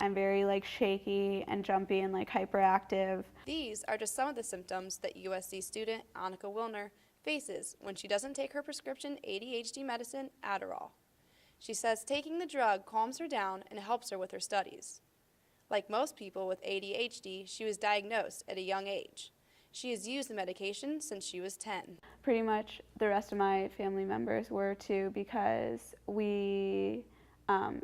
I'm very shaky and jumpy and hyperactive. These are just some of the symptoms that USC student Annika Wilner faces when she doesn't take her prescription ADHD medicine, Adderall. She says taking the drug calms her down and helps her with her studies. Like most people with ADHD, she was diagnosed at a young age. She has used the medication since she was 10. Pretty much the rest of my family members were too, because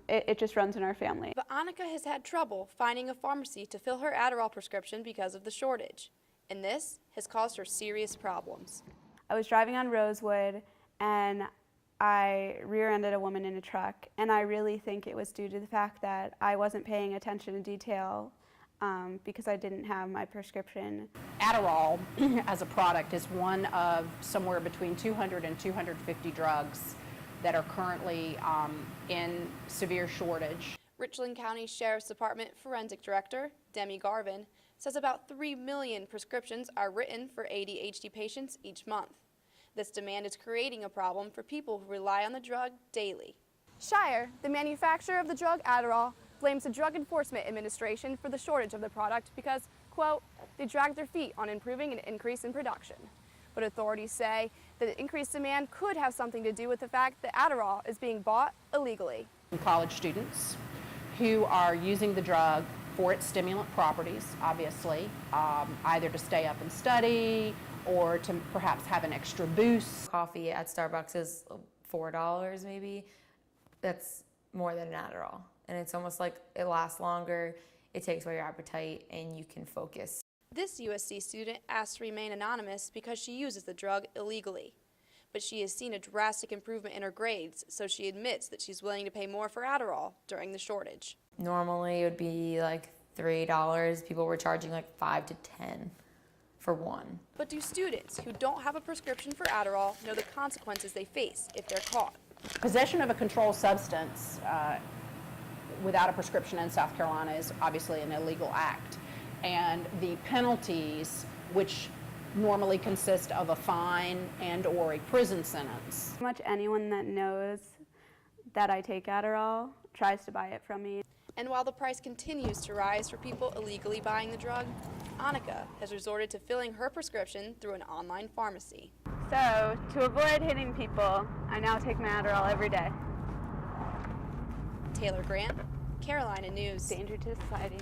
it just runs in our family. But Annika has had trouble finding a pharmacy to fill her Adderall prescription because of the shortage, and this has caused her serious problems. I was driving on Rosewood and I rear-ended a woman in a truck, and I really think it was due to the fact that I wasn't paying attention to detail because I didn't have my prescription. Adderall as a product is one of somewhere between 200 and 250 drugs that are currently in severe shortage. Richland County Sheriff's Department Forensic Director Demi Garvin says about 3 million prescriptions are written for ADHD patients each month. This demand is creating a problem for people who rely on the drug daily. Shire, the manufacturer of the drug Adderall, blames the Drug Enforcement Administration for the shortage of the product because, quote, they dragged their feet on improving an increase in production. But authorities say that the increased demand could have something to do with the fact that Adderall is being bought illegally. College students who are using the drug for its stimulant properties, obviously, either to stay up and study or to perhaps have an extra boost. Coffee at Starbucks is $4 maybe. That's more than an Adderall. And it's almost like it lasts longer, it takes away your appetite, and you can focus. This USC student asked to remain anonymous because she uses the drug illegally. But she has seen a drastic improvement in her grades, so she admits that she's willing to pay more for Adderall during the shortage. Normally it would be like $3. People were charging like $5 to $10 for one. But do students who don't have a prescription for Adderall know the consequences they face if they're caught? Possession of a controlled substance without a prescription in South Carolina is obviously an illegal act. And the penalties, which normally consist of a fine and or a prison sentence. Pretty much anyone that knows that I take Adderall tries to buy it from me. And while the price continues to rise for people illegally buying the drug, Annika has resorted to filling her prescription through an online pharmacy. So, to avoid hitting people, I now take my Adderall every day. Taylor Grant, Carolina News. Danger to society.